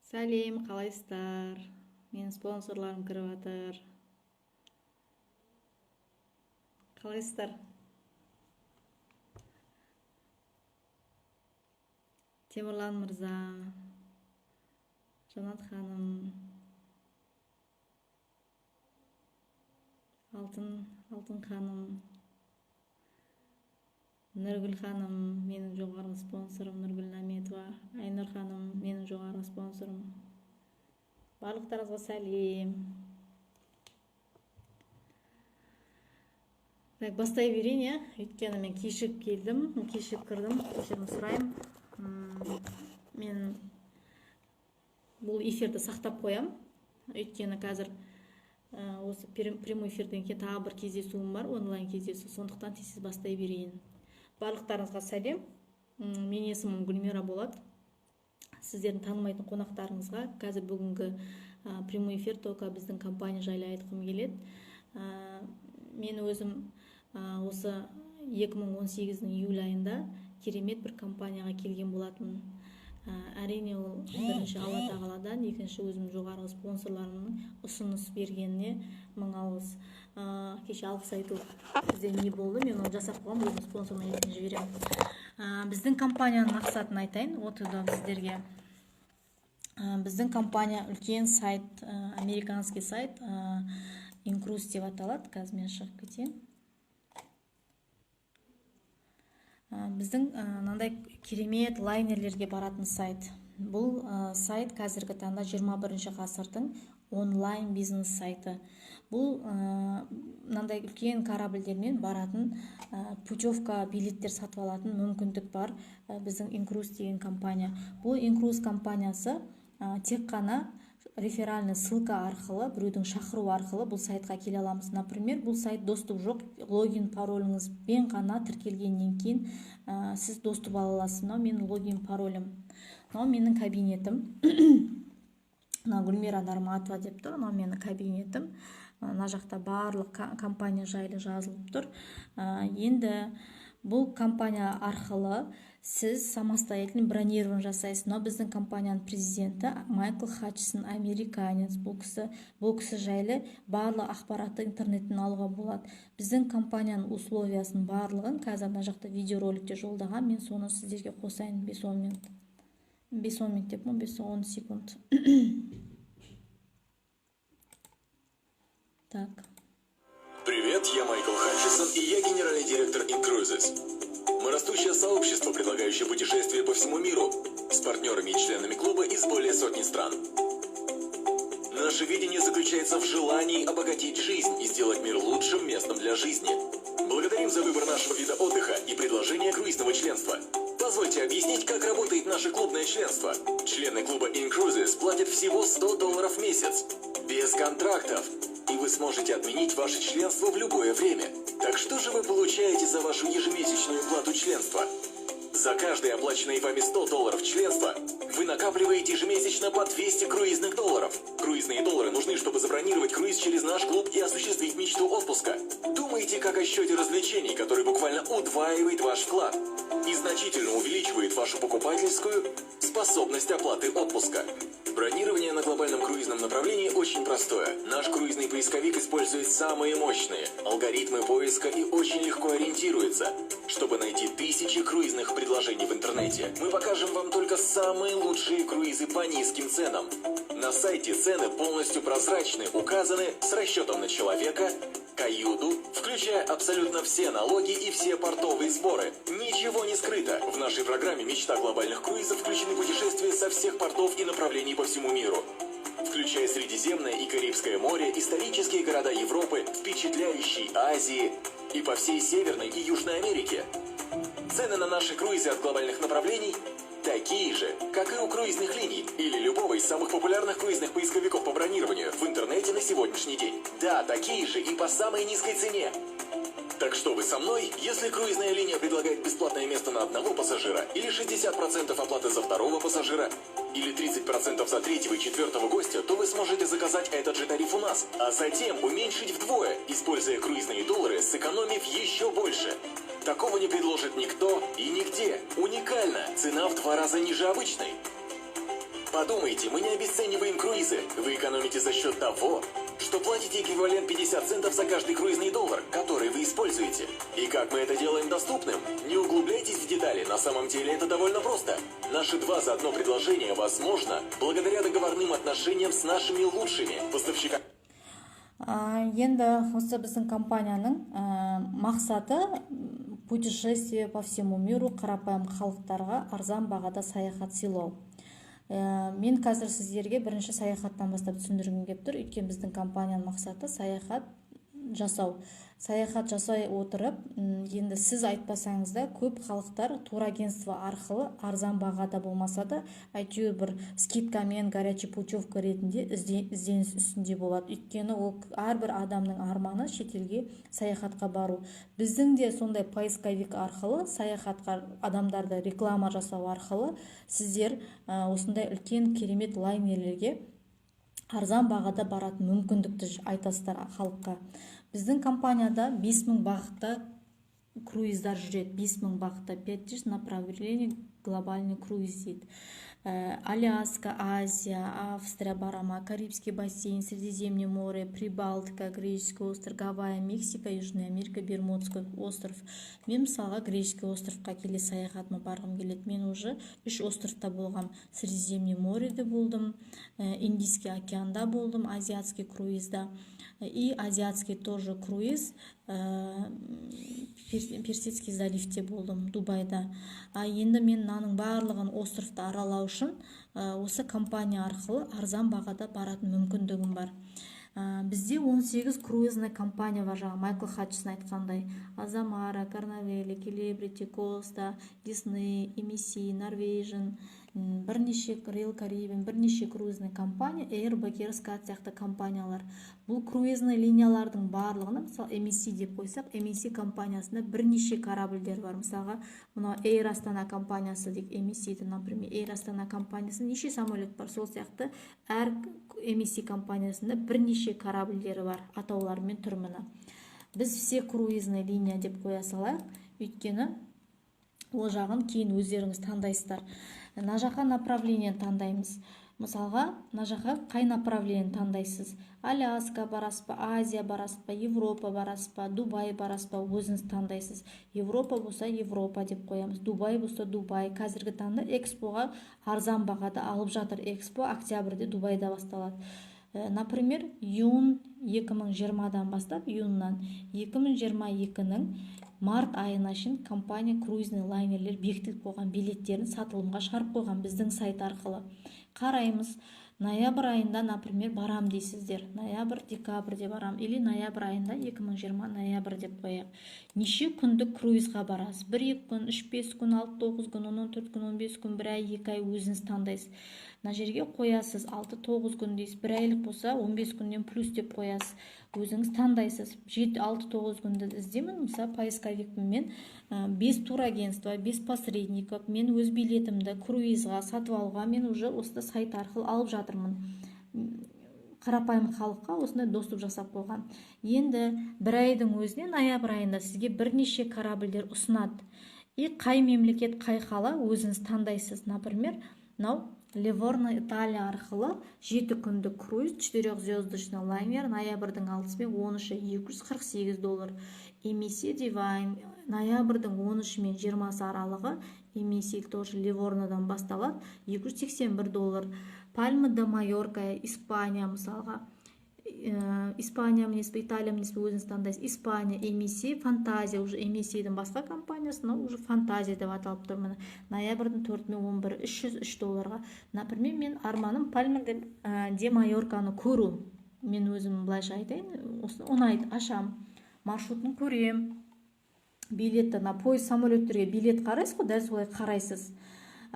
Сәлем, қалайсыздар? Менің спонсорларым кіріп жатыр. Қалайсыздар? Темірлан мырза, Жанат ханым, Алтын ханым, Нұргүл ханым, менің жоғарғы спонсорым, Нұргүл Наметова, Айнұр ханым, менің жоғарғы спонсорым. Барлықтарыңызға сәлем. Так, бастай берейін, я? Өйткені мен кешігіп келдім, кешігіп кірдім, кешірім сұраймын. Мен бұл эфирді сақтап қоям. Өйткені қазір осы прямой эфирден кейін тағы бір кездесуім бар, онлайн кездесу. Сондықтан тез бастай берейін. Барлықтарыңызға сәлем. Мен есімім Гүлмира болады. Сіздердің танымайтын қонақтарыңызға қазір бүгінгі прямой эфир только біздің компания жайлы айтқым келеді. Мен өзім осы 2018-нің июль айында керемет бір компанияға келген болатынмын. Әрине ол бірінші Алла тағаладан, екінші өзім жоғарғы спонсорларымның ұсыныс бергеніне мың алғыс. Кеше алғыс айту бізде не болды, мен оны жасап қойғам, өзім спонсорыма ертең жіберемін. Біздің компанияның мақсатын айтайын, отыда сіздерге. Біздің компания үлкен сайт, американский сайт, Incruise деп аталады. Қазір мен шығып кетейін. Біздің мынандай керемет лайнерлерге баратын сайт. Бұл сайт қазіргі таңда 21 ғасырдың онлайн бизнес сайты. Бұл мынандай үлкен корабльдермен баратын путевка билеттер сатып алатын мүмкіндік бар біздің Incruise деген компания. Бұл Incruise компаниясы тек қана реферальный ссылка арқылы, біреудің шақыру арқылы бұл сайтқа келе аламыз. Например, бұл сайт доступ жоқ, логин пароліңізбен ғана тіркелгеннен кейін сіз доступ ала аласыз. Менің логин паролім, менің кабинетім. Гүлмира Нарматова деп тұр, менің кабинетім. Мына жақта барлық компания жайлы жазылып тұр. Енді бұл компания арқылы сіз самостоятельно бронирование жасайсыз. Біздің компанияның президенті Майкл Хатчсон, американец. Бұл кісі жайлы барлық ақпаратты интернеттен алуға болады. Біздің компанияның условиясын барлығын қазір мына жақта видеороликте жолдаған. Мен соны сіздерге қосайын 5-10 минут. 5-10 минут деп 5-10 секунд. Так. Привет, я Майкл Хатчсон, и я генеральный директор Incruises. Мы растущее сообщество, предлагающее путешествия по всему миру, с партнерами и членами клуба из более сотни стран. Наше видение заключается в желании обогатить жизнь и сделать мир лучшим местом для жизни. Благодарим за выбор нашего вида отдыха и предложение круизного членства. Позвольте объяснить, как работает наше клубное членство. Члены клуба Incruises платят всего $100 в месяц, без контрактов. И вы сможете отменить ваше членство в любое время. Так что же вы получаете за вашу ежемесячную плату членства? За каждые оплаченные вами $100 членства вы накапливаете ежемесячно по 200 круизных долларов. Круизные доллары нужны, чтобы забронировать круиз через наш клуб и осуществить мечту отпуска. Думайте как о счете развлечений, который буквально удваивает ваш вклад и значительно увеличивает вашу покупательскую способность оплаты отпуска. Бронирование на глобальном круизном направлении очень простое. Наш круизный поисковик использует самые мощные алгоритмы поиска и очень легко ориентируется, чтобы найти тысячи круизных предложений в интернете. Мы покажем вам только самые лучшие круизы по низким ценам. На сайте цены полностью прозрачны, указаны с расчетом на человека, каюту, включая абсолютно все налоги и все портовые сборы. Ничего не скрыто. В нашей программе «Мечта глобальных круизов» включены путешествия со всех портов и направлений по всему миру, включая Средиземное и Карибское море, исторические города Европы, впечатляющей Азии и по всей Северной и Южной Америке. Цены на наши круизы от глобальных направлений такие же, как и у круизных линий или любого из самых популярных круизных поисковиков по бронированию в интернете на сегодняшний день. Да, такие же и по самой низкой цене. Так что вы со мной? Если круизная линия предлагает бесплатное место на одного пассажира, или 60% оплаты за второго пассажира, или 30% за третьего и четвертого гостя, то вы сможете заказать этот же тариф у нас, а затем уменьшить вдвое, используя круизные доллары, сэкономив еще больше. Такого не предложит никто и нигде. Уникально. Цена в 2 раза ниже обычной. Подумайте, мы не обесцениваем круизы. Вы экономите за счет того, что платите эквивалент 50 центов за каждый круизный доллар, который вы используете. И как мы это делаем доступным? Не углубляйтесь в детали, на самом деле это довольно просто. Наши 2 за 1 предложения возможно благодаря договорным отношениям с нашими лучшими поставщиками. Енді осы біздің компанияның мақсаты путешествие по всему миру қарапайым халықтарға арзан бағада саяхат сыйлау. Мен қазір сіздерге бірінші саяхаттан бастап түсіндіргім келіп тұр. Өйткені біздің компанияның мақсаты саяхат жасау. Саяхат жасай отырып, енді сіз айтпасаңыз да көп халықтар турагентство арқылы арзан бағада болмаса да әйтеуір бір скидкамен горячий путевка ретінде ізденіс үстінде болады. Өйткені ол әрбір адамның арманы шетелге саяхатқа бару. Біздің де сондай поисковик арқылы саяхатқа адамдарды реклама жасау арқылы сіздер осындай үлкен керемет лайнерлерге арзан бағада баратын мүмкіндікті айтасыздар халыққа. Біздің компанияда 5000 бағытта круиздар жүреді. 5000 бағытта 500 направлений глобальный круиз дейді. Аляска, Азия, Австрия барама, Карибский бассейн, Средиземное море, Прибалтика, Греческий остров, Гавайи, Мексика, Южная Америка, Бермудский остров. Мен мысалға Греческий островқа келе саяхатыма барғым келеді. Мен уже 3 островта болғам. Средиземное мореде болдым, Индийский океанда болдым, азиатский круизда. И азиатский тоже круиз, Персидский заливте болдым, Дубайда. Енді мен наның барлығын островты аралау үшін осы компания арқылы арзан бағада баратын мүмкіндігім бар. Бізде 18 круизный компания бар, жаңа Майкл Хатчсон айтқандай. Азамара, Карнавели, Келебрити, Коста, Дисней, MSC, Норвежин, бірнеше Royal Caribbean, бірнеше круизный компания, Air Bagger, Skat сияқты компаниялар. Бұл круизный линиялардың барлығына, мысалы MSC деп қойсақ, MSC компаниясында бірнеше корабльдер бар. Мысалға, мына Air Astana компаниясы дейік, MSC-ді, например, Air Astana компаниясы неше самолет бар. Сол сияқты әр MSC компаниясында бірнеше корабльдері бар, атауларымен түрміні. Біз все круизный линия деп қоя салайық, өйткені ол жағын кейін өздеріңіз таңдайсыздар. Мына жаққа направление таңдаймыз. Мысалға, мына жаққа қай направление таңдайсыз? Аляска барасыз ба, Азия барасыз ба, Европа барасыз ба, Дубай барасыз ба, өзіңіз таңдайсыз. Европа болса Европа деп қоямыз. Дубай болса Дубай. Қазіргі таңда экспоға арзан бағада алып жатыр. Экспо октябрьде Дубайда басталады. Например, июнь 2020-дан бастап, июньнан 2022-нің март айына шейін компания круизный лайнерлер бекітіліп қойған билеттерін сатылымға шығарып қойған біздің сайт арқылы. Қараймыз, ноябрь айында, например, барам дейсіздер. Ноябрь, декабрьде барам. Или ноябрь айында 2020 ноябрь деп қояйық. Неше күндік круизға барасыз? 1-2 күн, 3-5 күн, 6-9 күн, 14 күн, 15 күн, 1 ай, 2 ай өзіңіз таңдайсыз. Мына жерге қоясыз, 6-9 күн дейсіз. 1 айлық болса 15 күннен плюс деп қоясыз. Өзіңіз таңдайсыз. 7-6-9 күнді іздеймін. Мысалы, поисковикпен 5 турагентства, 5 посредников, мен өз билетімді круизға сатып алуға мен уже осы сайт арқылы алып жатырмын. Қарапайым халыққа осындай доступ жасап қойған. Енді 1 айдың өзіне, ноябрь айында сізге бірнеше корабльдер ұсынады. И қай мемлекет, қай қала өзіңіз таңдайсыз. Например, Ливорно, Италия арқылы 7 күндік круиз, 4-звездочный лайнер, ноябрьдің 6 мен 13-і $248. MSC Divine, ноябрьдің 13 мен 20 аралығы, MSC тоже Ливорнодан басталады, $281. Пальма де Майорка, Испания мысалға. Испания мінеспі, Италия мінеспі өзіңіз таңдайсыз. Испания, MSC, Фантазия, уже MSC-дің басқа компаниясы, но уже Фантазия деп аталып тұр. Ноябрьдің 4 мен 11-і $303. Например, мен арманым Пальма де Майорканы көру. Мен өзім былайша айтайын, ұнайды, ашам. Маршрутын көрем. Билетті, на поезд, самолеттерге билет қарайсыз ғой, дәл солай қарайсыз.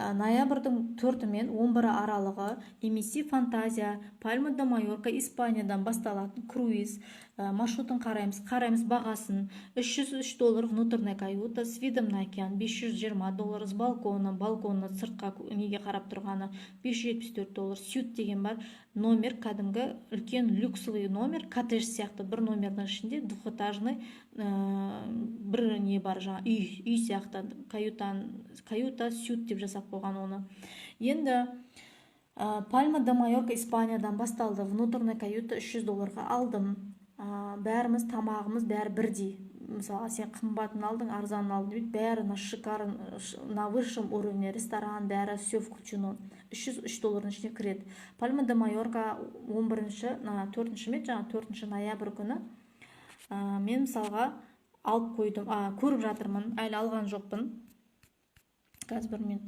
Ноябрьдің 4 мен 11 аралығы MSC Фантазия, Пальма де Майорка, Испаниядан басталатын круиз. Маршрутын қараймыз бағасын. $303 внутренняя каюта, с видом на океан $520, с балконна сыртқа неге қарап тұрғаны $574. Сют деген бар, номер кәдімгі үлкен люксовый номер, коттедж сияқты бір номердің ішінде двухэтажный бір не бар, жаңа үй сияқты, каюта сют деп жасап қойған оны. Енді Пальма де Майорка Испаниядан басталды. Внутренний каюта $300 алдым. Бәріміз тамағымыз бәрі бірдей. Мысалы, сен қымбатын алдың, арзанын алдың дейді. Бәрі на высшем уровне ресторан, бәрі все включено. $303 ішіне кіреді. Пальма де Майорка 4 ноябрь күні мен мысалға алып қойдым. Көріп жатырмын, әлі алған жоқпын. Қазір бір мен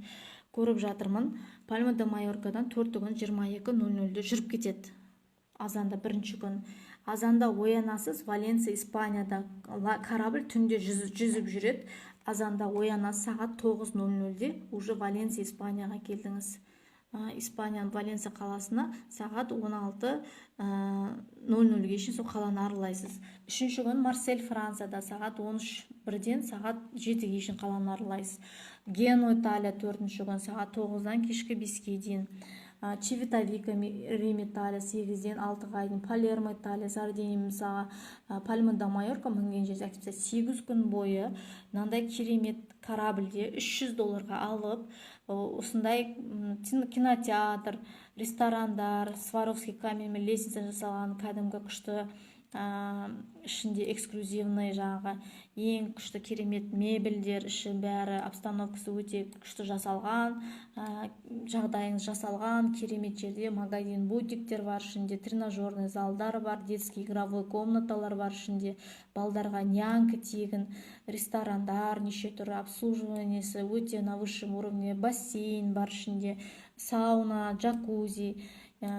көріп жатырмын. Пальма де Майоркадан 4 күн 22:00-де жүріп кетеді. Азанда бірінші күн. Азанда оянасыз, Валенсия, Испанияда корабль түнде жүзіп жүреді. Азанда оянасыз сағат 9:00-де уже Валенсия, Испанияға келдіңіз. Испанияның Валенсия қаласына сағат 16:00-ге шейін сол қаланы аралайсыз. Үшінші күн Марсель, Францияда сағат 13:00-ден сағат 7:00-ге шейін қаланы аралайсыз. Гено, Италия 4-ші күн сағат 9-дан кешкі 5-ге дейін. Чивитавика, Рим, Италия 8-ден 6-ға дейін. Палермо, Италия, Сардиния мысалға Пальма де Майорка мінген жерде 8 күн бойы мынандай керемет корабльде $300 алып, осындай кинотеатр, ресторандар, Сваровский каменьмен лестница жасалған кәдімгі күшті, ішінде эксклюзивный жаңағы ең күшті керемет мебельдер, іші бәрі обстановкасы өте күшті жасалған, жағдайыңыз жасалған керемет жерде. Магазин, бутиктер бар ішінде, тренажерный залдар бар, детский игровой комнаталар бар ішінде, балдарға нянька тегін, ресторандар, неше түрлі обслуживаниесі өте на высшем уровне, бассейн бар ішінде, сауна, джакузи,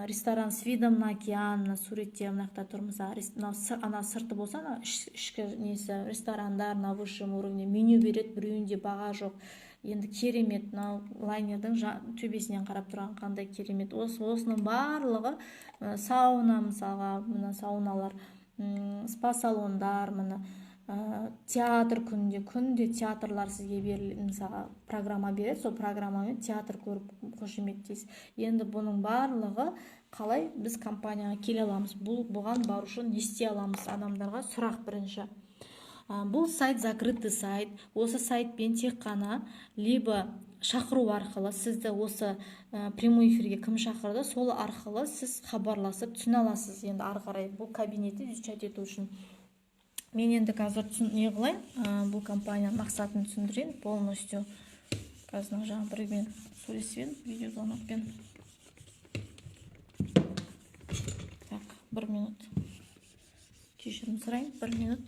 ресторан с видом на океан, суретте мынақта тұрмыз. Ана сырты болса, ішкі несі ресторандар на высшем уровне, меню береді, біреуінде баға жоқ. Енді керемет, лайнердің төбесінен қарап тұрған қандай керемет. Осының барлығы сауна, мысалға, мына сауналар, спа салондар, мына театр күнде театрлар сізге беріледі, мысалға программа береді, сол программамен театр көріп қошеметтейсіз. Енді бұның барлығы қалай біз компанияға келе аламыз, бұған бару үшін не істей аламыз? Адамдарға сұрақ бірінші. Бұл сайт закрытый сайт. Осы сайтпен тек қана либо шақыру арқылы сізді осы прямой эфирге кім шақырды, сол арқылы сіз хабарласып түсіне аласыз. Енді ары қарай бұл кабинетті изучать ету үшін. Мен енді қазір не қылайын, бұл компанияның мақсатын түсіндірейін полностью. Қазір жаңа бірмен сөйлесейін, видеозвонокпен. Так, 1 минут. Кешірім сұрайын, 1 минут.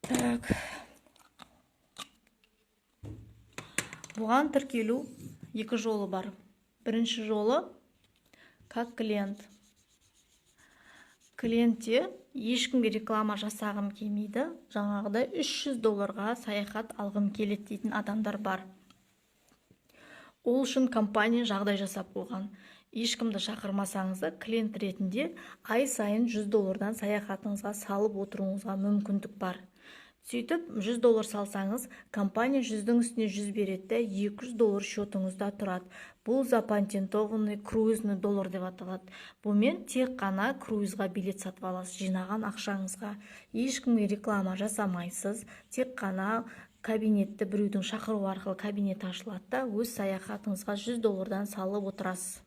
Так. Бұған тіркелу 2 жолы бар. Бірінші жолы как клиент. Клиентте ешкімге реклама жасағым келмейді, жаңағыдай $300 саяхат алғым келеді дейтін адамдар бар. Ол үшін компания жағдай жасап қойған. Ешкімді шақырмасаңызда клиент ретінде ай сайын $100 саяхатыңызға салып отыруыңызға мүмкіндік бар. Сөйтіп, $100 салсаңыз, компания 100-дің үстіне 100 береді, $200 счетыңызда тұрады. Бұл запатентованный круизный доллар деп аталады. Бұмен тек қана круизға билет сатып аласыз жинаған ақшаңызға. Ешкімге реклама жасамайсыз, тек қана кабинетті біреудің шақыру арқылы кабинет ашылады да, өз саяхатыңызға $100 салып отырасыз.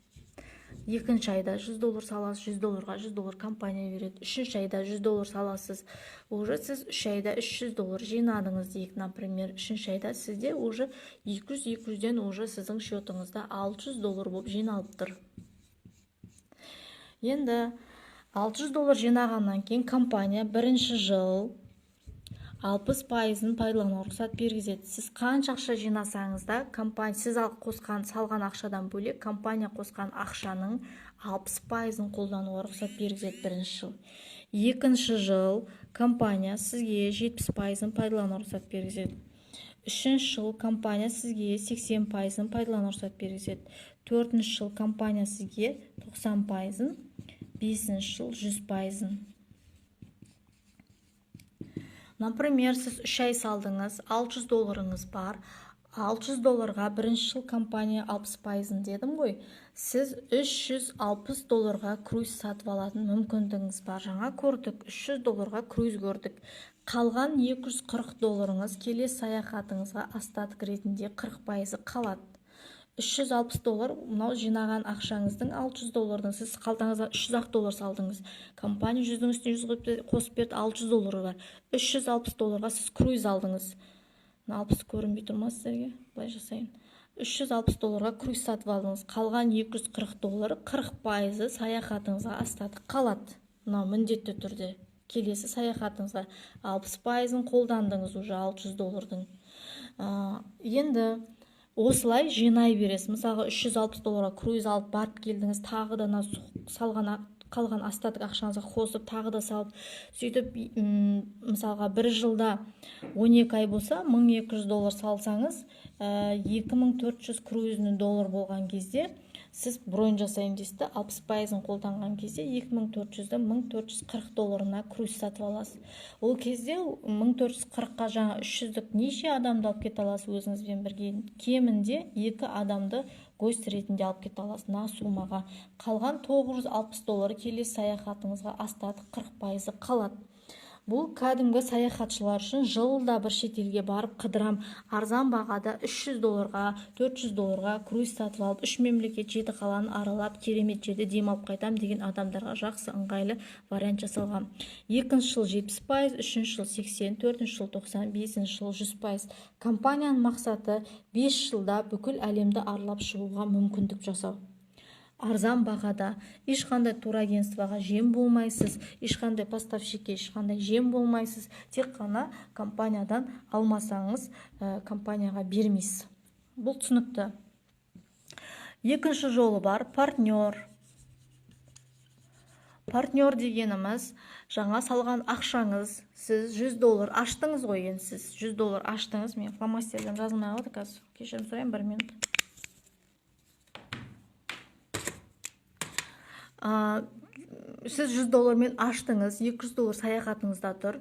Екінші айда $100 саласыз, $100-ға $100 компания береді. Үшінші айда $100 саласыз, уже сіз 3 айда $300 жинадыңыз дейік, например. Үшінші айда сізде уже 200-200-ден уже сіздің счетыңызда $600 болып жиналып тұр. Енді $600 жинағаннан кейін компания бірінші жыл 60% пайдалануға рұқсат бергізеді. Сіз қанша ақша жинасаңыз да, сіз салған ақшадан бөлек, компания қосқан ақшаның 60% қолдануға рұқсат бергізеді бірінші жыл. Екінші жыл компания сізге 70% пайдалануға рұқсат бергізеді. Үшінші жыл компания сізге 80% пайдалануға рұқсат бергізеді. Төртінші жыл компания сізге 90%, бесінші жыл 100%. Например, сіз 3 ай салдыңыз, $600 бар. $600-ға бірінші жыл компания 60% дедім ғой. сіз 360 долларға круиз сатып алатын мүмкіндігіңіз бар. Жаңа көрдік, 300 долларға круиз көрдік. Қалған 240 долларыңыз келесі саяхатыңызға остаток ретінде 40% қалады. 360 доллар, мынау жинаған ақшаңыздың 600 доллардың, сіз қалтаңызға 300 доллар салдыңыз. Компания 100-дің үстіне 100 қосып берді, 600 доллары бар. 360 долларға сіз круиз алдыңыз. 60 көрінбей тұр ма сіздерге? Былай жасайын. 360 долларға круиз сатып алдыңыз. Қалған 240 доллары 40% саяхатыңызға остаток қалады. Мынау міндетті түрде. Келесі саяхатыңызға 60%-ын қолдандыңыз уже 600 доллардың. Енді осылай жинай бересіз. Мысалға 360 долларға круиз алып барып келдіңіз, тағы да қалған остаток ақшаңызға қосып, тағы да салып, сөйтіп, мысалға бір жылда 12 ай болса, 1200 доллар салсаңыз, 2400 круизінің доллар болған кезде, сіз бронь жасайын десті, 60%-ын қолданған кезде 2400-ді 1440 долларына круиз сатып аласыз. Ол кезде 1440-қа жаңа 300-дік неше адамды алып кете аласыз өзіңізбен бірге? Кемінде 2 адамды гость ретінде алып кете аласыз мына сумаға. Қалған 960 доллар келесі саяхатыңызға остаток 40% қалады. Бұл кәдімгі саяхатшылар үшін жылда бір шетелге барып қыдырам, арзан бағада 300 долларға, 400 долларға круиз сатып алып, 3 мемлекет 7 қаланы аралап, керемет жерде демалып қайтам деген адамдарға жақсы ыңғайлы вариант жасалған. Екінші жыл 70%, үшінші жыл 80%, төртінші жыл 90%, бесінші жыл 100%. Компанияның мақсаты 5 жылда бүкіл әлемді аралап шығуға мүмкіндік жасау. Арзан бағада, ешқандай турагентствоға жем болмайсыз, ешқандай поставщикке ешқандай жем болмайсыз, тек қана компаниядан алмасаңыз, компанияға бермейсіз. Бұл түсінікті. Екінші жолы бар, партнер. Партнер дегеніміз, жаңа салған ақшаңыз, сіз 100 доллар аштыңыз ғой, енді сіз 100 доллар аштыңыз, мен фломастерден жазылмай қалды қазір, кешірім сұрайын, 1 минут. 100 доллармен аштыңыз, 200 доллар саяхатыңызда тұр.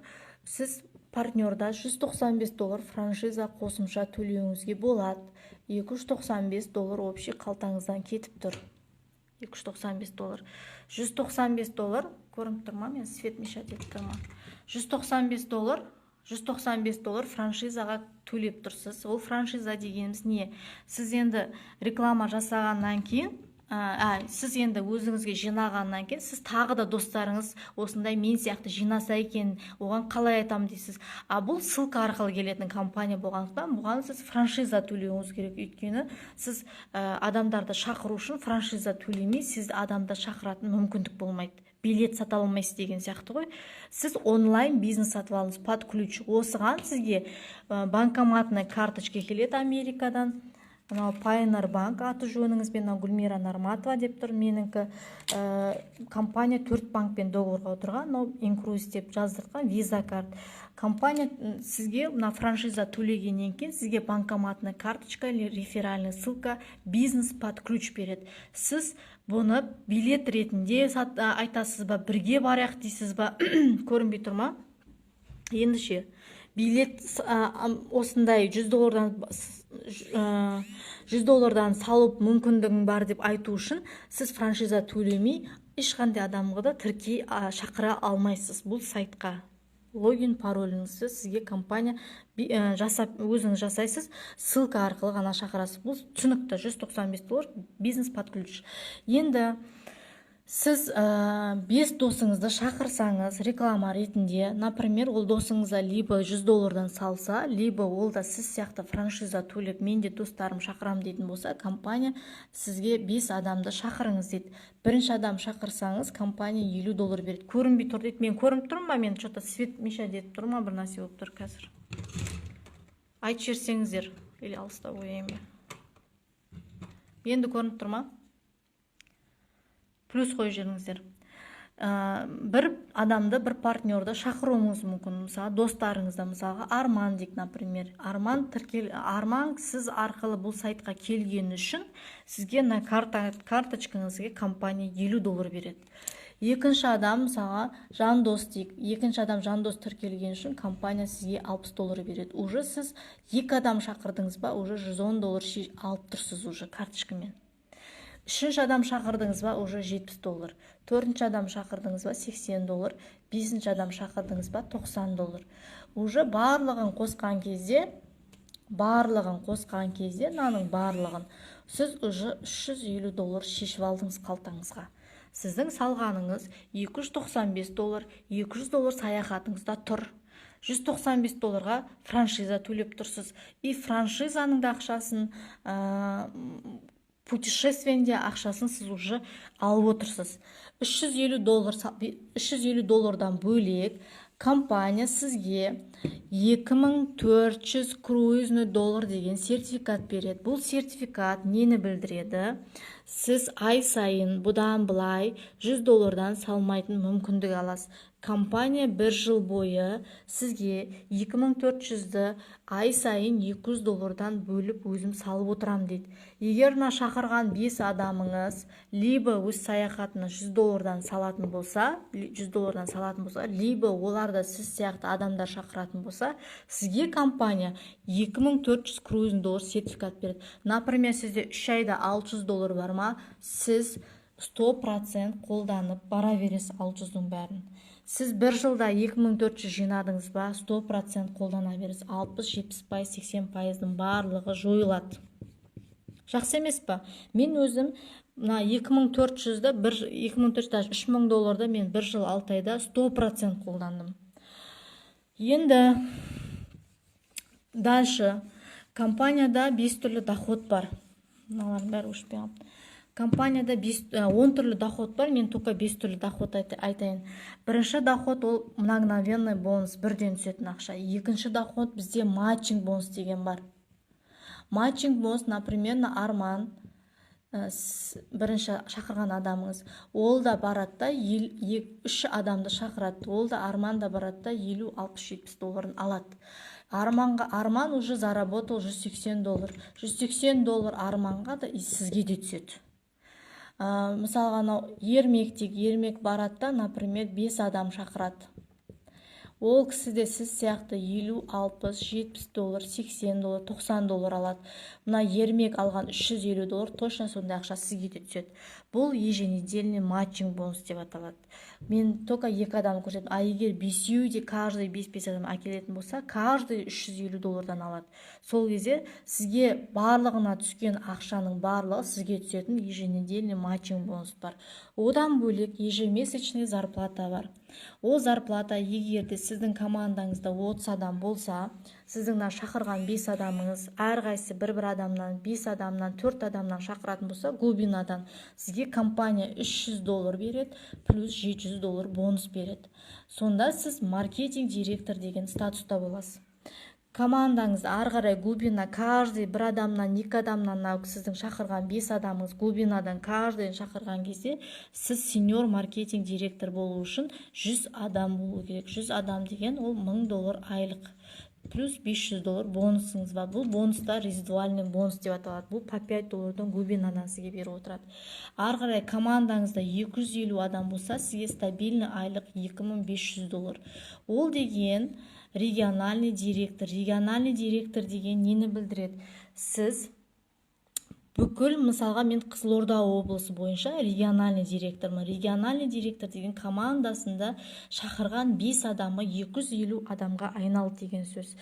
Сіз партнерда 195 доллар франшиза қосымша төлеуіңізге болады. 295 доллар общий қалтаңыздан кетіп тұр. 295 доллар. 195 доллар, көрініп тұр ма? Мен свет мешать етіп тұрмын. 195 доллар франшизаға төлеп тұрсыз. Ол франшиза дегеніміз не? Сіз енді реклама жасағаннан кейін, сіз енді өзіңізге жинағаннан кейін, сіз тағы да достарыңыз осындай мен сияқты жинаса екен, оған қалай айтам дейсіз. Бұл ссылка арқылы келетін компания болғандықтан, бұған сіз франшиза төлеуіңіз керек. Өйткені сіз адамдарды шақыру үшін франшиза төлемей, сіз адамды шақыратын мүмкіндік болмайды. Билет сата алмайсыз деген сияқты ғой. Сіз онлайн бизнес сатып алыңыз под ключ. Осыған сізге банкоматная карточка келеді Америкадан. Пайнер банк аты жөніңізбен Гүлмира Нарматова деп тұр. Меніңкі компания 4 банкпен договорға отырған, инкруиз деп жаздыртқан виза карт. Компания сізге франшиза төлегеннен кейін сізге банкоматная карточка или реферальный ссылка бизнес под ключ береді. Сіз бұны билет ретінде айтасыз ба, бірге барайық дейсіз ба, көрінбей тұр ма? Ендіше билет осындай 100 доллардан салып мүмкіндігің бар деп айту үшін сіз франшиза төлемей ешқандай адамға да тіркей шақыра алмайсыз. Бұл сайтқа логин пароліңізді сізге компания өзіңіз жасайсыз, ссылка арқылы ғана шақырасыз. Бұл түсінікті. 195 доллар бизнес под ключ. Енді сіз 5 досыңызды шақырсаңыз реклама ретінде, например, ол досыңызда либо 100 доллардан салса, либо ол да сіз сияқты франшиза төлеп, мен де достарым шақырам дейтін болса, компания сізге 5 адамды шақырыңыз дейді. Бірінші адам шақырсаңыз, компания 50 доллар береді. Көрінбей тұр дейді. Мен көрініп тұрмын ба? Мен что-то свет мешать етіп тұр ма? Бір нәрсе болып тұр қазір. Айтып жіберсеңіздер, или алыста қояйын ба? Енді көрініп тұр ма? Плюс қойып жүріңіздер. Бір адамды, бір партнерді шақыруыңыз мүмкін. Мысалы, достарыңызда, мысалға Арман дейік, например. Арман сіз арқылы бұл сайтқа келген үшін сізге на карточкаңызға компания 50 доллар береді. Екінші адам, мысалға, Жандос дейік. Екінші адам Жандос тіркелген үшін компания сізге 60 доллар береді. Уже сіз 2 адам шақырдыңыз ба, уже 110 доллар алып тұрсыз уже карточкамен. Үшінші адам шақырдыңыз ба, уже $70. Төртінші адам шақырдыңыз ба, $80. Бесінші адам шақырдыңыз ба, $90. Уже барлығын қосқан кезде, мынаның барлығын сіз уже $350 шешіп алдыңыз қалтаңызға. Сіздің салғаныңыз $295, $200 саяхатыңызда тұр. $195 франшиза төлеп тұрсыз. И франшизаның да ақшасын, путешествиенде ақшасын сіз уже алып отырсыз. $350 бөлек компания сізге 2400 круизный доллар деген сертификат береді. Бұл сертификат нені білдіреді? Сіз ай сайын бұдан былай $100 салмайтын мүмкіндік аласыз. Компания бір жыл бойы сізге 2400-ді ай сайын $200 бөліп өзім салып отырам дейді. Егер шақырған 5 адамыңыз либо өз саяхатына $100 салатын болса, либо оларда сіз сияқты адамдар шақыратын болса, сізге компания 2400 круизный доллар сертификат береді. Например, сізде 3 айда $600 бар ма, сіз 100% қолданып бара бересіз 600-дің бәрін. Сіз бір жылда 2400 жинадыңыз ба, 100% қолдана бересіз. 60-70%, 80%-дің барлығы жойылады. Жақсы емес па? Мен өзім 2400-ді, $3000 мен бір жыл 6 айда 100% қолдандым. Енді дальше компанияда 5 түрлі доход бар. Мыналардың бәрі өшпеген. Компанияда 10 түрлі доход бар, мен только 5 түрлі доход айтайын. Бірінші доход ол мгновенный бонус, бірден түсетін ақша. Екінші доход бізде матчинг бонус деген бар. Матчинг бонус, например, Арман, бірінші шақырған адамыңыз, ол да баратта 3 адамды шақырады, ол да Арман да баратта $50-60-70 алады. Арман уже заработал $180. $180 Арманға да сізге де түседі. Мысалға, ермек баратта, например, 5 адам шақырады. Ол кісіде сіз сияқты $50-60-70, $80, $90 алады. Мына ермек алған $350, точно сондай ақша сізге де түседі. Бұл еженедельный матчинг бонус деп аталады. Мен только 2 адам көрсеттім. А егер бесеуде каждый 5 адам әкелетін болса, каждый $350 алады. Сол кезде сізге барлығына түскен ақшаның барлығы сізге түсетін еженедельный матчинг бонус бар. Одан бөлек ежемесячный зарплата бар. Ол зарплата егерде сіздің командаңызда 30 адам болса, сіздің шақырған 5 адамыңыз, әрқайсысы бір адамнан, 5 адамнан, 4 адамнан шақыратын болса, глубинадан сізге компания $300 береді, плюс $700 бонус береді. Сонда сіз маркетинг директор деген статуста боласыз. Командаңыз арғарай глубина, каждый бір адамнан, 2 адамнан, сіздің шақырған 5 адамыңыз глубинадан каждыйын шақырған кезде, сіз сеньор маркетинг директор болу үшін 100 адам болу керек. 100 адам деген ол $1000 айлық. Плюс $500 бонусыңыз бар. Бұл бонуста резидуальный бонус деп аталады. Бұл по $5 глубинадан сізге беріп отырады. Арғарай командаңызда 250 адам болса, сізге стабильный айлық $2500. Ол деген региональный директор. Региональный директор деген нені білдіреді? Сіз бүкіл, мысалға, мен Қызылорда облысы бойынша региональный директормын. Региональный директор деген командасында шақырған 5 адамы 250 адамға айналды деген сөз.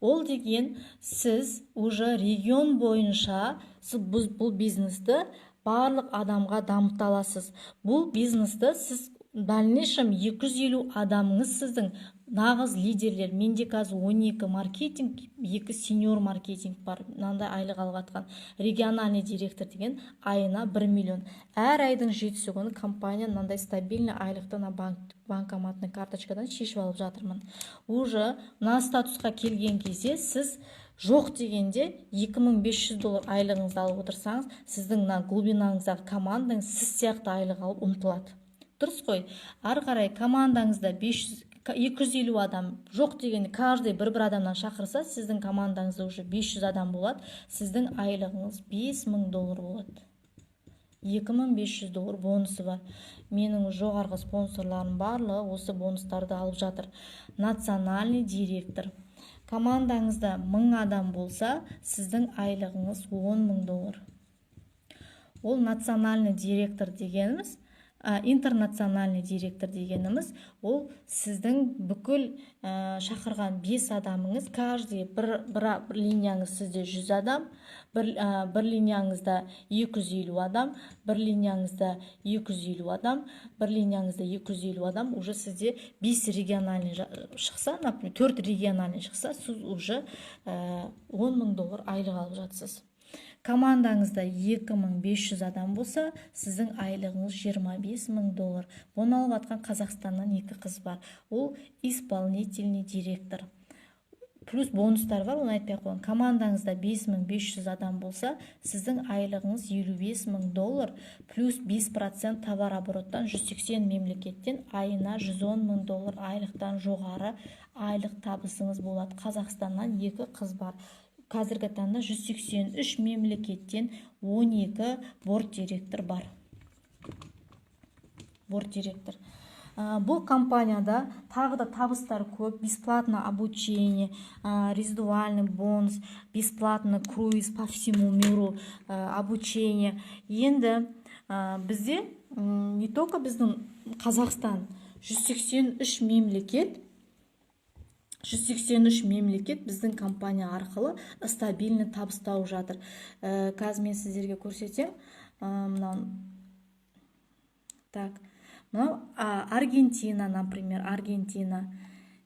Ол деген сіз уже регион бойынша бұл бизнесті барлық адамға дамыта аласыз. Бұл бизнесті сіз дальнейшем 250 адамыңыз сіздің нағыз лидерлер. Менде қазір 12 маркетинг, 2 сеньор маркетинг бар. Мынандай айлық алғатқан. Региональный директор деген айына 1 миллион. Әр айдың 7 күні компания мынандай стабильный айлықты банкоматный карточкадан шешіп алып жатырмын. Уже мына статусқа келген кезде сіз жоқ дегенде $2500 айлығыңызды алып отырсаңыз, сіздің глубинаңыздағы командаңыз сіз сияқты айлық алып ұмтылады. Дұрыс қой. Ары қарай командаңызда 250 адам жоқ дегенде каждый бір адамнан шақырса, сіздің командаңызда уже 500 адам болады. Сіздің айлығыңыз $5000 болады. $2500 бонусы бар. Менің жоғарғы спонсорларым барлығы осы бонустарды алып жатыр. Национальный директор. Командаңызда 1000 адам болса, сіздің айлығыңыз $10,000. ол национальный директор дегеніміз, интернациональный директор дегеніміз, ол сіздің бүкіл шақырған 5 адамыңыз, каждый бір линияңыз сізде 100 адам, бір линияңызда 250 адам, бір линияңызда 250 адам, бір линияңызда 250 адам, уже сізде 5 региональный шықса, например, 4 региональный шықса, сіз уже $10,000 айлық алып жатсыз. Командаңызда 2500 адам болса, сіздің айлығыңыз $25,000. Бұны алып атқан Қазақстаннан 2 қыз бар. Ол исполнительный директор. Плюс бонустар бар, оны айтпай қойған. Командаңызда 5500 адам болса, сіздің айлығыңыз $55,000, плюс 5% товар обороттан 180 мемлекеттен айына $110,000 айлықтан жоғары айлық табысыңыз болады. Қазақстаннан 2 қыз бар. Қазіргі таңда 183 мемлекеттен 12 борт директор бар. Борт директор. Бұл компанияда тағы да табыстар көп. Бесплатно обучение, резидуальный бонус, бесплатно круиз по всему миру, обучение. Енді бізде не только біздің Қазақстан 183 мемлекет біздің компания арқылы стабильный табыс тауып жатыр. Қазір мен сіздерге көрсетем. Мынау Аргентина, например, Аргентина.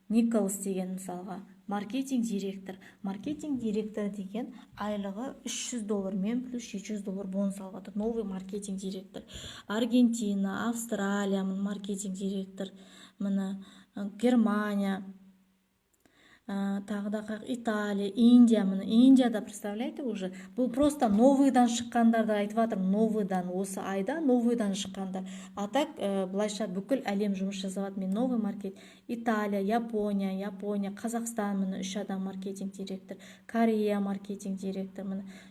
Николас деген мысалға маркетинг директор. Маркетинг директор деген айлығы $300 мен плюс $700 бонус алып жатыр. Новый маркетинг директор. Аргентина, Австралия, маркетинг директор. Германия, тағы да Италия, Индия, Индияда, представляете, уже бұл просто новыйдан шыққандарды айтып жатыр. Новыйдан, осы айда новыйдан шыққандар. А так былайша бүкіл әлем жұмыс жасап жатыр. Мен новый маркет. Италия, Япония, Қазақстан, 3 адам маркетинг директор. Корея маркетинг директор,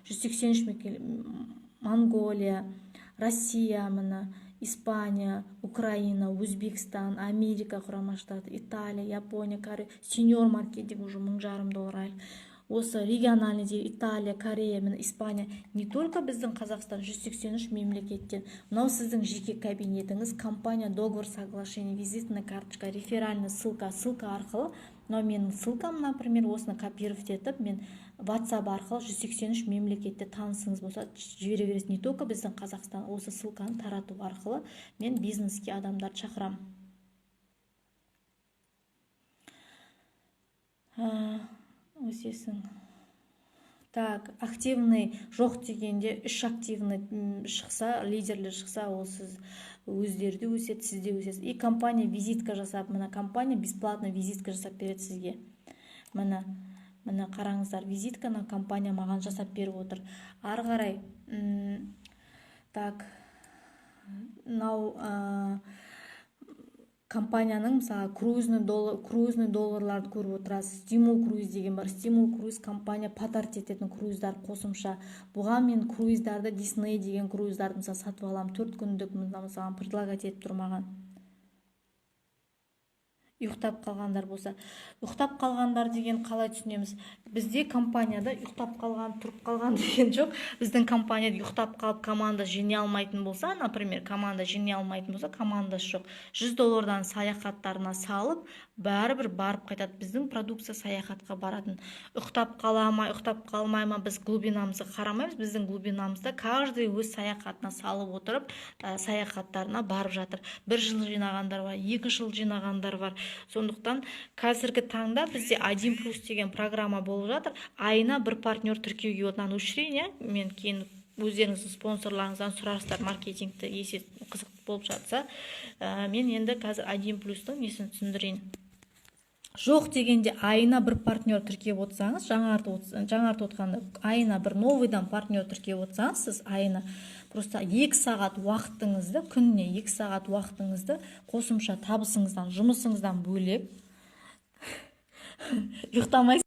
183 Монголия, Россия, Испания, Украина, Өзбекстан, Америка құрама штаты, Италия, Япония, Корея, сеньор маркетинг уже $1,500 айлық. Осы региональный Италия, Корея, Испания, не только біздің Қазақстан 183 мемлекеттен. Мынау сіздің жеке кабинетіңіз, компания, договор, соглашение, визитная карточка, реферальный ссылка арқылы. Но менің ссылкам, например, осыны копировать етіп, мен WhatsApp арқылы 183 мемлекетте танысыңыз болса, жібере бересіз. Не только біздің Қазақстан, осы ссылканы тарату арқылы мен бизнеске адамдарды шақырам. Өсесің. Так, активный жоқ дегенде 3 активный шықса, лидерлер шықса, ол сіз өздерді өседі, сізде өсесіз. И компания визитка жасап, компания бесплатно визитка жасап береді сізге. Мына қараңыздар, визитканы компания маған жасап беріп отыр. Ары қарай, так, компанияның мысалы круизный долларларды көріп отырасыз. Стимул круиз деген бар. Стимул круиз компания патарт ететін круиздар қосымша. Бұған мен круиздарды Disney деген круиздарды мысалы сатып алам. 4 күндік мысалы предлагать етіп тұрмаған. Ұйықтап қалғандар болса. Ұйықтап қалғандар деген қалай түсінеміз? Бізде компанияда ұйықтап қалған, тұрып қалған деген жоқ. Біздің компанияда ұйықтап қалып команда жеңе алмайтын болса, например, команда жеңе алмайтын болса, командасы жоқ. $100 саяхаттарына салып, бәрібір барып қайтады. Біздің продукция саяхатқа баратын. Ұйықтап қалмай ма, біз глубинамызды қарамаймыз. Біздің глубинамызда каждый өз саяхатына салып отырып, саяхаттарына барып жатыр. 1 жыл жинағандар бар, 2 жыл жинағандар бар. Сондықтан қазіргі таңда бізде 1+ деген программа болып жатыр. Айына бір партнер тіркеуге отынан учреждение. Мен кейін өздеріңіздің спонсорларыңыздан сұрарсыздар, маркетингті есе қызық болып жатса. Мен енді қазір 1+-тың несін түсіндірейін. Жоқ дегенде айына бір партнер тіркеп отырсаңыз, жаңартып отқанда айына бір новыйдан партнер тіркеп отырсаңыз, сіз айына просто 2 сағат уақытыңызды, күніне 2 сағат уақытыңызды қосымша табысыңыздан, жұмысыңыздан бөлеп ұйықтамайсыз.